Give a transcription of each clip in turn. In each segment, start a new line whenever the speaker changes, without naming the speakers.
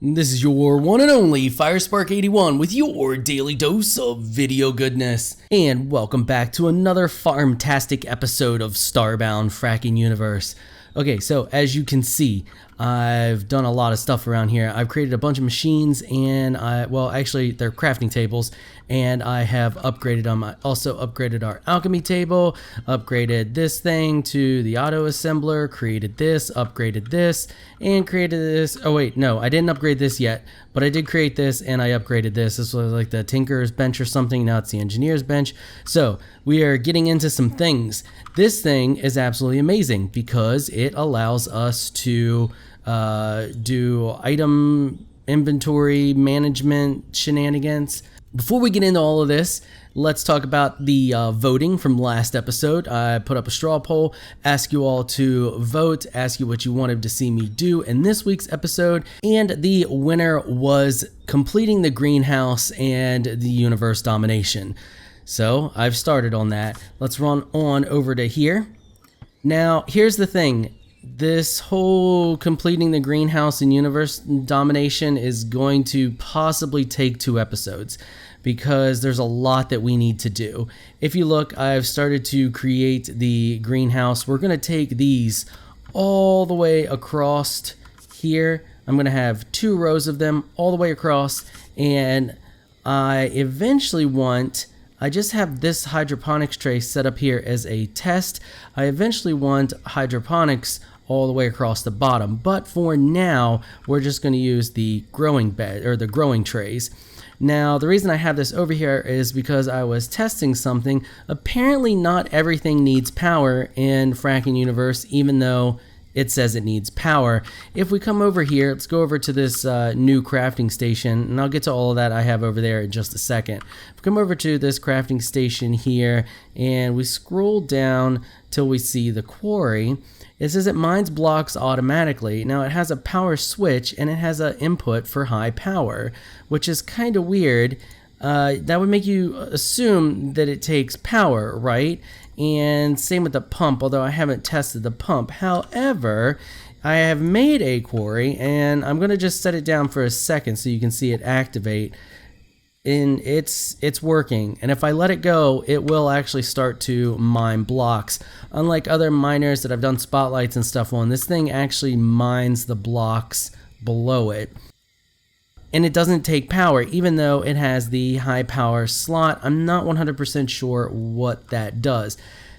This is your one and only FireSpark81 with your daily dose of video goodness. And welcome back to another farmtastic episode of Starbound Frackin Universe. Okay, so as you can see, I've done a lot of stuff around here. I've created a bunch of machines and actually they're crafting tables, and I have upgraded them. I also upgraded our alchemy table, upgraded this thing to the auto assembler, created this, upgraded this, and created this. Oh wait, no, I didn't upgrade this yet, but I did create this and I upgraded this. This was like the tinker's bench or something. Now it's the engineer's bench. So we are getting into some things. This thing is absolutely amazing because it allows us to do item inventory management shenanigans. Before we get into all of this, let's talk about the voting from last episode. I put up a straw poll, ask you all to vote, ask you what you wanted to see me do in this week's episode, and the winner was completing the greenhouse and the universe domination. So I've started on that. Let's run on over to here. Now, here's the thing. This whole completing the greenhouse and universe domination is going to possibly take 2 episodes because there's a lot that we need to do. If you look, I've started to create the greenhouse. We're going to take these all the way across here. I'm going to have 2 rows of them all the way across, and I eventually I just have this hydroponics tray set up here as a test. I eventually want hydroponics all the way across the bottom, but for now we're just going to use the growing bed or the growing trays. Now the reason I have this over here is because I was testing something. Apparently not everything needs power in Frackin Universe, even though it says it needs power. If we come over here, let's go over to this new crafting station, and I'll get to all of that I have over there in just a second. If we come over to this crafting station here and we scroll down till we see the quarry, it says it mines blocks automatically. Now it has a power switch and it has an input for high power, which is kind of weird. That would make you assume that it takes power, right? And same with the pump, although I haven't tested the pump. However, I have made a quarry and I'm going to just set it down for a second so you can see it activate. And it's working, and if I let it go, it will actually start to mine blocks. Unlike other miners that I've done spotlights and stuff on, this thing actually mines the blocks below it. And it doesn't take power, even though it has the high power slot. I'm not 100% sure what that does.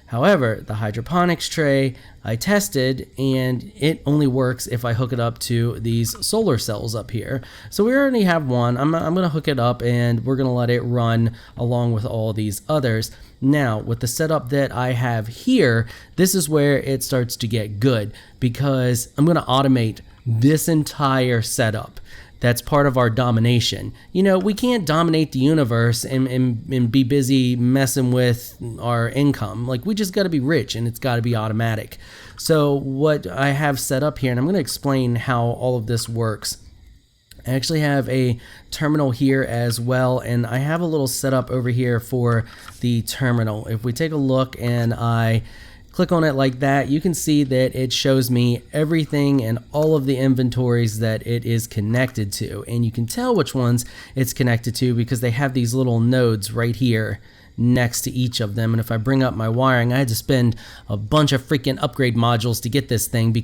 However, the hydroponics tray I tested, and it only works if I hook it up to these solar cells up here. So we already have one. I'm going to hook it up and we're going to let it run along with all these others. Now, with the setup that I have here, this is where it starts to get good because I'm going to automate this entire setup. That's part of our domination. You know, we can't dominate the universe and be busy messing with our income. Like, we just got to be rich, and it's got to be automatic. So what I have set up here, and I'm going to explain how all of this works. I actually have a terminal here as well, and I have a little setup over here for the terminal. If we take a look and I click on it like that, you can see that it shows me everything and all of the inventories that it is connected to, and you can tell which ones it's connected to because they have these little nodes right here next to each of them. And if I bring up my wiring, I had to spend a bunch of freaking upgrade modules to get this thing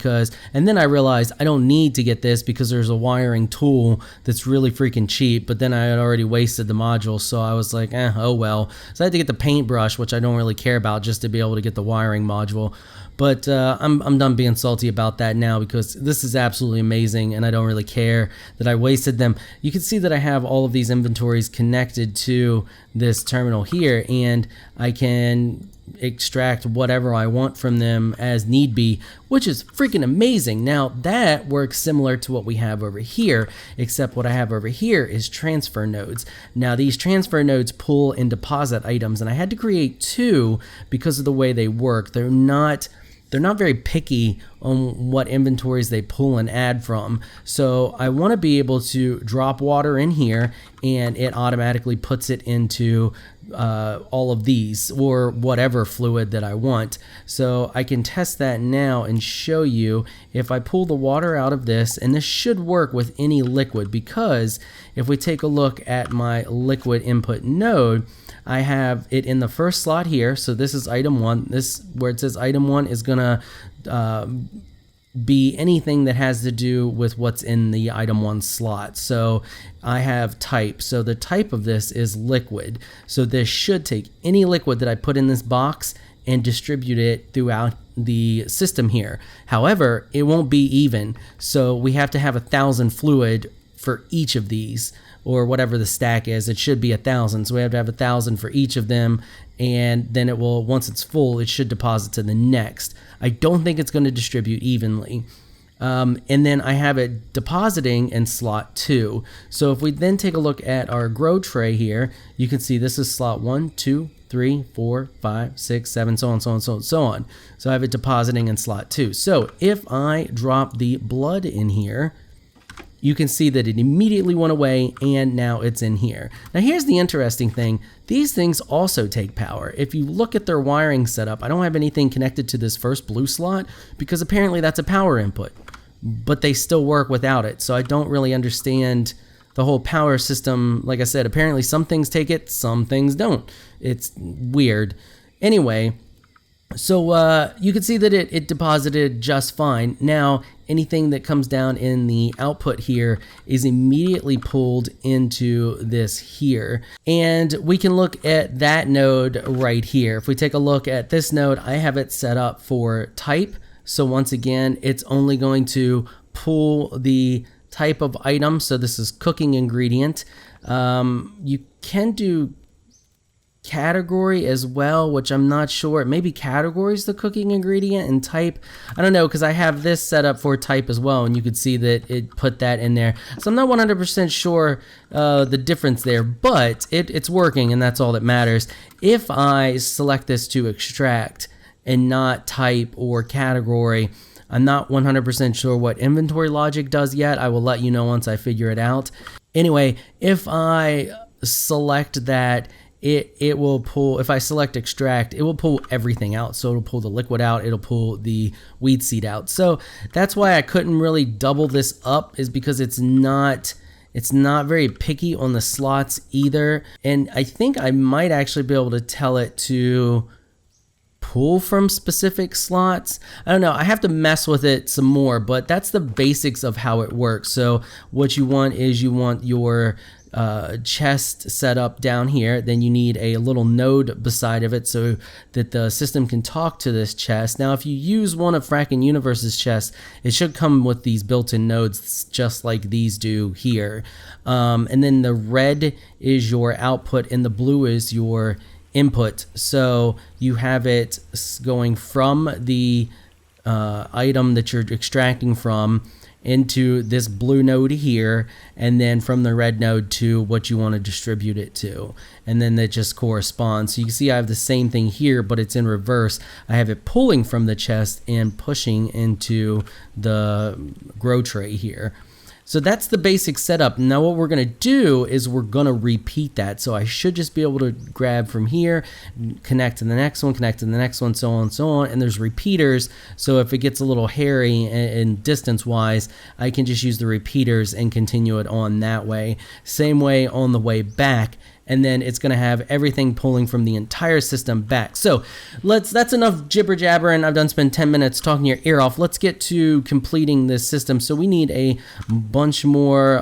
and then I realized I don't need to get this because there's a wiring tool that's really freaking cheap, but then I had already wasted the modules, so I was like, oh well. So I had to get the paintbrush, which I don't really care about, just to be able to get the wiring module. But I'm done being salty about that now because this is absolutely amazing and I don't really care that I wasted them. You can see that I have all of these inventories connected to this terminal here, and I can extract whatever I want from them as need be, which is freaking amazing. Now that works similar to what we have over here, except what I have over here is transfer nodes. Now these transfer nodes pull and deposit items, and I had to create 2 because of the way they work. They're not very picky on what inventories they pull and add from. So I want to be able to drop water in here and it automatically puts it into all of these or whatever fluid that I want. So I can test that now and show you if I pull the water out of this, and this should work with any liquid, because if we take a look at my liquid input node, I have it in the first slot here. So this is item 1. This, where it says item 1, is gonna be anything that has to do with what's in the item 1 slot. So I have type. So the type of this is liquid. So this should take any liquid that I put in this box and distribute it throughout the system here. However, it won't be even. So we have to have 1,000 fluid for each of these, or whatever the stack is. It should be 1,000. So we have to have 1,000 for each of them, and then it will, once it's full, it should deposit to the next. I don't think it's going to distribute evenly. And then I have it depositing in slot 2. So if we then take a look at our grow tray here, you can see this is slot 1, 2, 3, 4, 5, 6, 7, so on, so on, so on, so on. So I have it depositing in slot 2. So if I drop the blood in here, you can see that it immediately went away, and now it's in here. Now here's the interesting thing. These things also take power. If you look at their wiring setup, I don't have anything connected to this first blue slot because apparently that's a power input, but they still work without it. So I don't really understand the whole power system. Like I said, apparently some things take it, some things don't. It's weird. Anyway, so you can see that it deposited just fine. Now, anything that comes down in the output here is immediately pulled into this here. And we can look at that node right here. If we take a look at this node, I have it set up for type. So once again, it's only going to pull the type of item. So this is cooking ingredient. You can do category as well, which I'm not sure. Maybe category is the cooking ingredient, and type, I don't know, because I have this set up for type as well, and you could see that it put that in there. So I'm not 100% sure the difference there, but it's working, and that's all that matters. If I select this to extract and not type or category, I'm not 100% sure what inventory logic does yet. I will let you know once I figure it out. Anyway, if I select that, it will pull, if I select extract, it will pull everything out. So it'll pull the liquid out, it'll pull the weed seed out. So that's why I couldn't really double this up, is because it's not very picky on the slots either. And I think I might actually be able to tell it to pull from specific slots. I don't know, I have to mess with it some more, but that's the basics of how it works. So what you want is you want your chest set up down here. Then you need a little node beside of it so that the system can talk to this chest. Now if you use one of Frackin Universe's chests, it should come with these built-in nodes just like these do here. And then the red is your output and the blue is your input. So you have it going from the item that you're extracting from into this blue node here, and then from the red node to what you want to distribute it to, and then that just corresponds. So you can see I have the same thing here, but it's in reverse. I have it pulling from the chest and pushing into the grow tray here. So that's the basic setup. Now what we're gonna do is we're gonna repeat that. So I should just be able to grab from here, connect to the next one, connect to the next one, so on and so on. And there's repeaters. So if it gets a little hairy and distance wise, I can just use the repeaters and continue it on that way. Same way on the way back. And then it's going to have everything pulling from the entire system back. So that's enough jibber jabbering. I've done spent 10 minutes talking your ear off. Let's get to completing this system. So we need a bunch more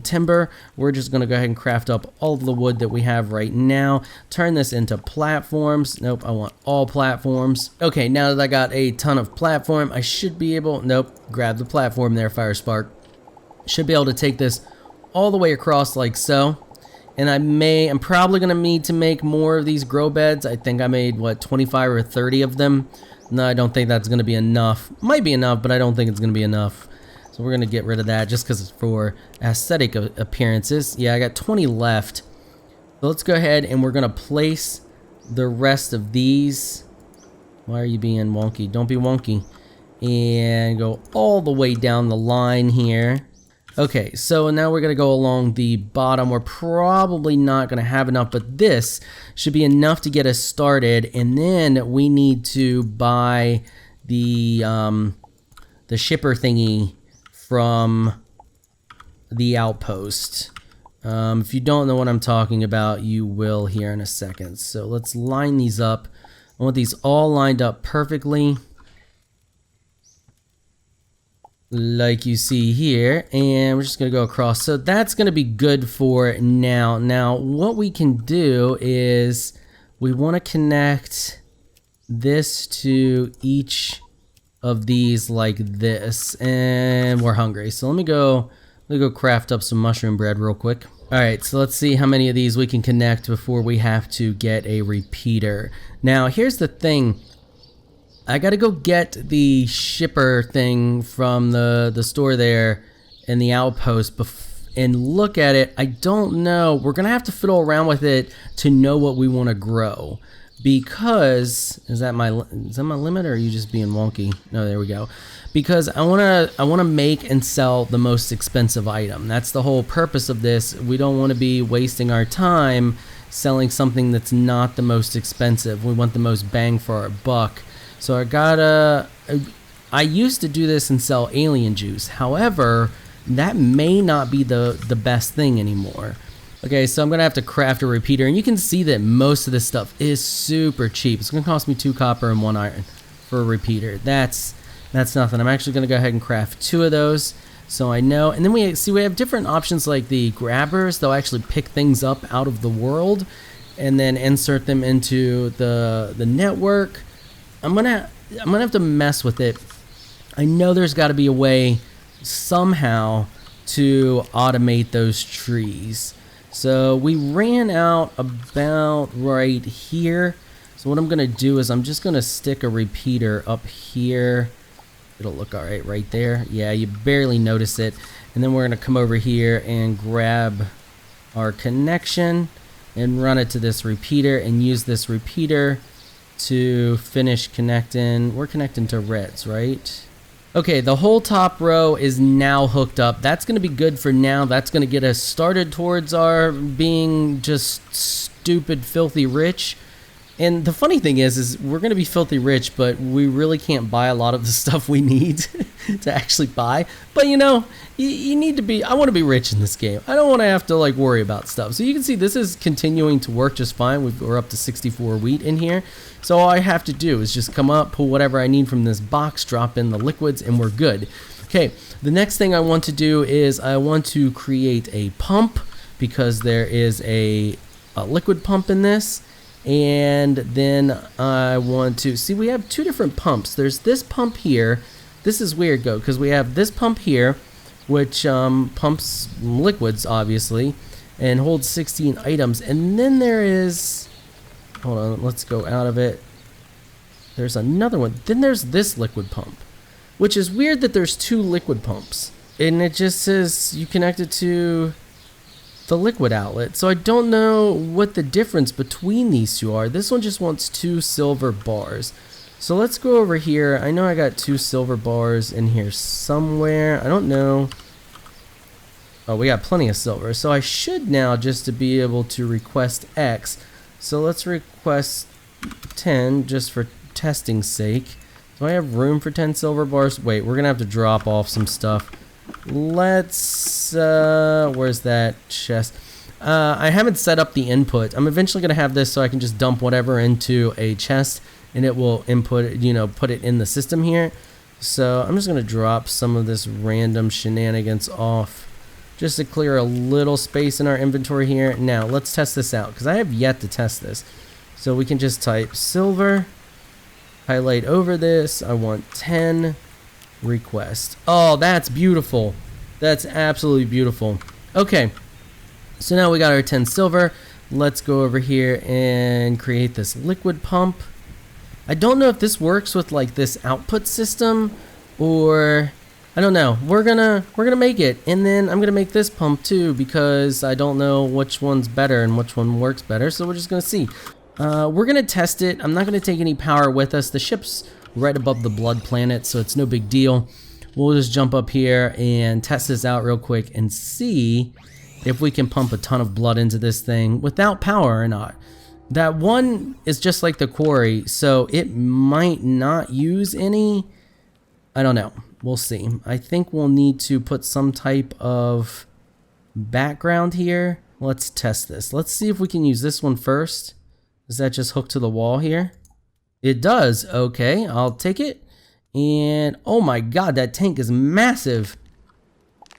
timber. We're just going to go ahead and craft up all of the wood that we have right now. Turn this into platforms. Nope, I want all platforms. Okay, now that I got a ton of platform, I should be able, nope, grab the platform there, Firespark. Should be able to take this all the way across like so. And I'm probably going to need to make more of these grow beds. I think I made, what, 25 or 30 of them? No, I don't think that's going to be enough. Might be enough, but I don't think it's going to be enough. So we're going to get rid of that just because it's for aesthetic appearances. Yeah, I got 20 left. So let's go ahead and we're going to place the rest of these. Why are you being wonky? Don't be wonky. And go all the way down the line here. Okay, so now we're gonna go along the bottom. We're probably not gonna have enough, but this should be enough to get us started. And then we need to buy the shipper thingy from the outpost. If you don't know what I'm talking about, you will here in a second. So let's line these up. I want these all lined up perfectly, like you see here, and we're just gonna go across. So that's gonna be good for now. Now what we can do is we want to connect this to each of these like this, and we're hungry, so let me go craft up some mushroom bread real quick. All right, so let's see how many of these we can connect before we have to get a repeater. Now here's the thing, I gotta go get the shipper thing from the store there in the outpost and look at it. I don't know, we're gonna have to fiddle around with it to know what we want to grow, because is that my limit, or are you just being wonky? No, there we go. Because I wanna make and sell the most expensive item. That's the whole purpose of this. We don't want to be wasting our time selling something that's not the most expensive. We want the most bang for our buck. So I used to do this and sell alien juice. However, that may not be the best thing anymore. Okay, so I'm gonna have to craft a repeater, and you can see that most of this stuff is super cheap. It's gonna cost me 2 copper and 1 iron for a repeater. That's nothing. I'm actually gonna go ahead and craft 2 of those, so I know. And then we have different options like the grabbers. They'll actually pick things up out of the world and then insert them into the network. I'm gonna have to mess with it. I know there's got to be a way somehow to automate those trees. So we ran out about right here. So what I'm gonna do is I'm just gonna stick a repeater up here. It'll look all right there. Yeah, you barely notice it. And then we're gonna come over here and grab our connection and run it to this repeater and use this repeater to finish connecting. We're connecting to reds, right? Okay, the whole top row is now hooked up. That's gonna be good for now. That's gonna get us started towards our being just stupid, filthy rich. And the funny thing is we're gonna be filthy rich, but we really can't buy a lot of the stuff we need to actually buy. But you know, you need to be, I wanna be rich in this game. I don't wanna have to like worry about stuff. So you can see this is continuing to work just fine. We're up to 64 wheat in here. So all I have to do is just come up, pull whatever I need from this box, drop in the liquids, and we're good. Okay, the next thing I want to do is I want to create a pump, because there is a liquid pump in this. And then I want to see, we have 2 different pumps. There's this pump here. This is weird though, because we have this pump here, which pumps liquids obviously and holds 16 items. And then there is, hold on, let's go out of it. There's another one. Then there's this liquid pump, which is weird that there's 2 liquid pumps. And it just says you connect it to the liquid outlet. So I don't know what the difference between these 2 are. This one just wants 2 silver bars. So let's go over here. I know I got 2 silver bars in here somewhere. I don't know. Oh, we got plenty of silver. So I should now just to be able to request X. So let's request 10 just for testing's sake. Do I have room for 10 silver bars? Wait, we're gonna have to drop off some stuff. Let's where's that chest? I haven't set up the input. I'm eventually gonna have this so I can just dump whatever into a chest and it will input, you know, put it in the system here. So I'm just gonna drop some of this random shenanigans off just to clear a little space in our inventory here. Now let's test this out, because I have yet to test this. So we can just type silver, highlight over this. I want 10. Request. Oh, that's beautiful. That's absolutely beautiful. Okay, so now we got our 10 silver. Let's go over here and create this liquid pump. I don't know if this works with like this output system, or I don't know. We're gonna make it, and then I'm gonna make this pump too, because I don't know which one's better and which one works better. So we're just gonna see. We're gonna test it. I'm not gonna take any power with us. The ship's right above the blood planet, so it's no big deal. we'll just jump up here and test this out real quick and see if we can pump a ton of blood into this thing without power or not. That one is just like the quarry, so it might not use any. I don't know. We'll see. I think we'll need to put some type of background here. Let's test this. Let's see if we can use this one first. Does that just hook to the wall here? It does. Okay, I'll take it. And oh my god, that tank is massive.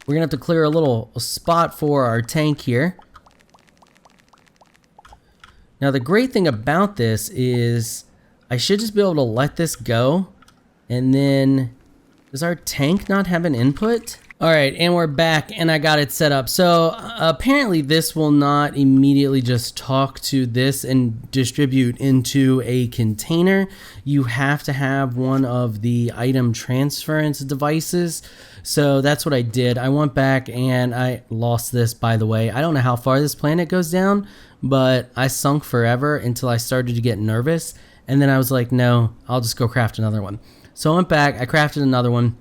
We're gonna have to clear a little spot for our tank here. Now the great thing about this is I should just be able to let this go. And then, does our tank not have an input? All right, and we're back and I got it set up. So apparently this will not immediately just talk to this and distribute into a container. You have to have one of the item transference devices. So that's what I did. I went back and I lost this, by the way. I don't know how far this planet goes down, but I sunk forever until I started to get nervous. And then I was like, no, I'll just go craft another one. So I went back, I crafted another one.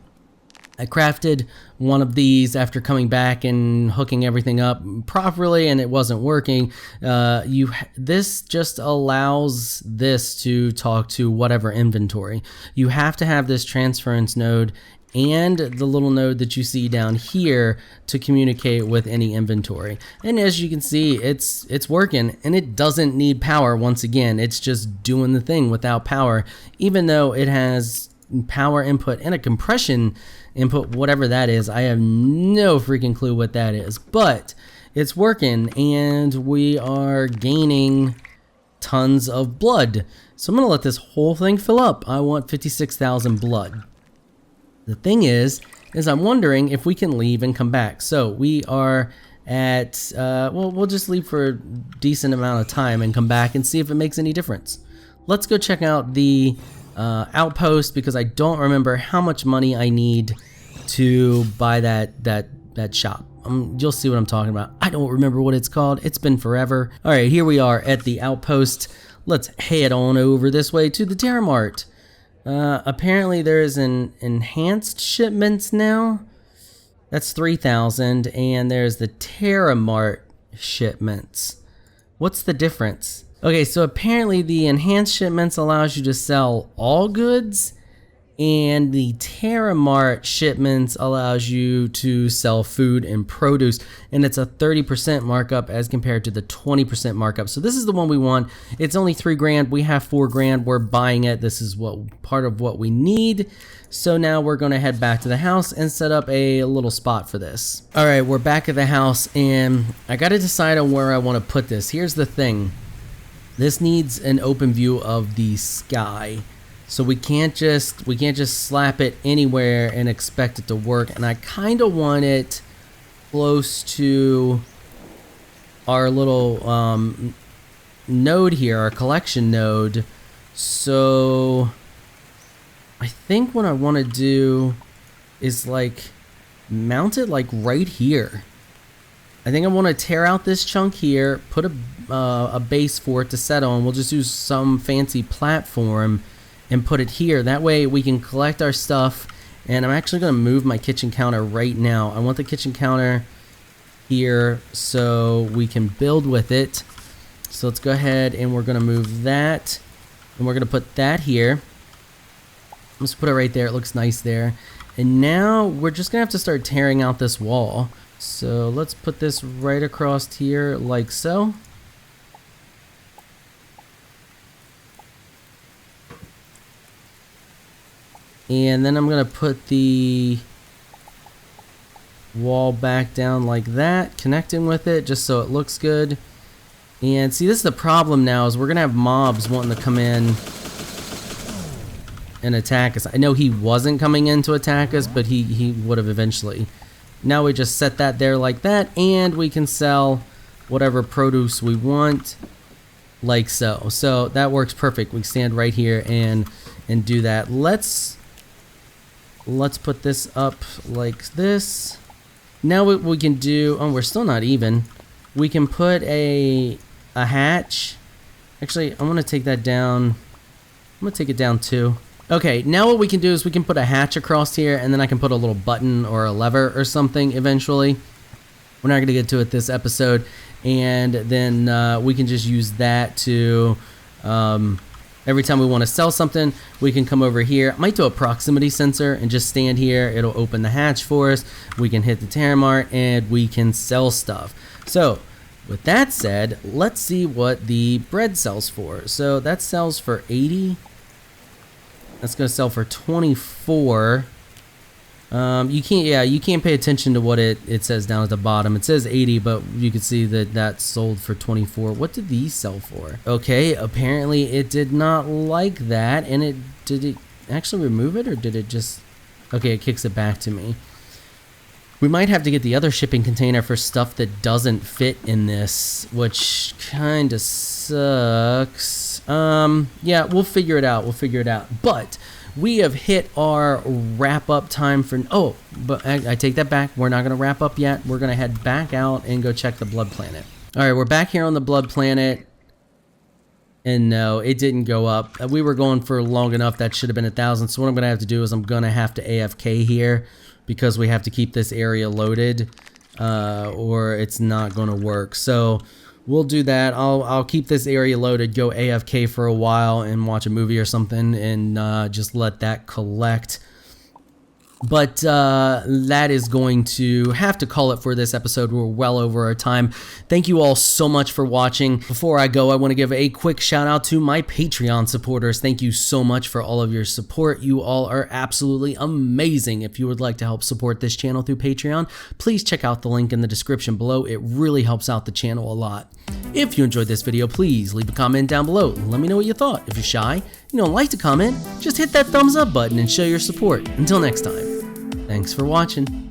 I crafted one of these after coming back and hooking everything up properly, and it wasn't working. This just allows this to talk to whatever inventory. You have to have this transference node and the little node that you see down here to communicate with any inventory. And as you can see, it's working, and it doesn't need power. Once again, it's just doing the thing without power, even though it has power input and a compression input, whatever that is. I have no freaking clue what that is, but it's working and we are gaining tons of blood. So I'm gonna let this whole thing fill up. I want 56,000 blood. The thing is I'm wondering if we can leave and come back. So we are at, well, we'll just leave for a decent amount of time and come back and see if it makes any difference. Let's go check out the outpost, because I don't remember how much money I need to buy that shop. You'll see what I'm talking about. I don't remember what it's called. It's been forever. All right, here we are at the outpost. Let's head on over this way to the Terramart. Apparently there is an enhanced shipments now. That's 3,000, and there's the Terramart shipments. What's the difference? Okay, so apparently the enhanced shipments allows you to sell all goods, and the Terramart shipments allows you to sell food and produce, and it's a 30% markup as compared to the 20% markup. So this is the one we want. It's only 3 grand. We have 4 grand. We're buying it. This is what part of what we need. So now we're going to head back to the house and set up a little spot for this. All right, we're back at the house, and I got to decide on where I want to put this. Here's the thing. This needs an open view of the sky. So we can't just slap it anywhere and expect it to work. And I kind of want it close to our little node here, our collection node. So I think what I want to do is like mount it like right here. I think I want to tear out this chunk here, put a base for it to set on. We'll just use some fancy platform and put it here. That way we can collect our stuff. And I'm actually going to move my kitchen counter right now. I want the kitchen counter here so we can build with it. So let's go ahead and we're going to move that. And we're going to put that here. Let's put it right there. It looks nice there. And now we're just going to have to start tearing out this wall. So let's put this right across here like so. And then I'm going to put the wall back down like that, connecting with it just so it looks good. And see, this is the problem now, is we're going to have mobs wanting to come in and attack us. I know he wasn't coming in to attack us, but he would have eventually. Now we just set that there like that, and we can sell whatever produce we want like so. So that works perfect. We stand right here and do that. Let's put this up like this. Now what we can do, oh, we're still not even. We can put a hatch. Actually, I'm gonna take that down. I'm gonna take it down too. Okay, now what we can do is we can put a hatch across here, and then I can put a little button or a lever or something eventually. We're not going to get to it this episode. And then we can just use that to, every time we want to sell something, we can come over here. I might do a proximity sensor and just stand here. It'll open the hatch for us. We can hit the Terramart and we can sell stuff. So with that said, let's see what the bread sells for. So that sells for 80. That's going to sell for 24. You can't pay attention to what it says down at the bottom. It says 80, but you can see that that sold for 24. What did these sell for? Okay, apparently it did not like that, and did it actually remove it, or did it just... Okay, it kicks it back to me. We might have to get the other shipping container for stuff that doesn't fit in this, which kind of sucks. Yeah, we'll figure it out. But we have hit our wrap up time for... Oh, but I take that back. We're not going to wrap up yet. We're going to head back out and go check the blood planet. All right, we're back here on the blood planet. And no, it didn't go up. We were going for long enough. That should have been 1,000. So what I'm going to have to do is I'm going to have to AFK here, because we have to keep this area loaded, or it's not going to work. So we'll do that. I'll keep this area loaded, go AFK for a while and watch a movie or something, and just let that collect. But that is going to have to call it for this episode. We're well over our time. Thank you all so much for watching. Before I go, I want to give a quick shout out to my Patreon supporters. Thank you so much for all of your support. You all are absolutely amazing. If you would like to help support this channel through Patreon, please check out the link in the description below. It really helps out the channel a lot. If you enjoyed this video, please leave a comment down below. Let me know what you thought. If you're shy, you don't like to comment, just hit that thumbs up button and show your support. Until next time, thanks for watching.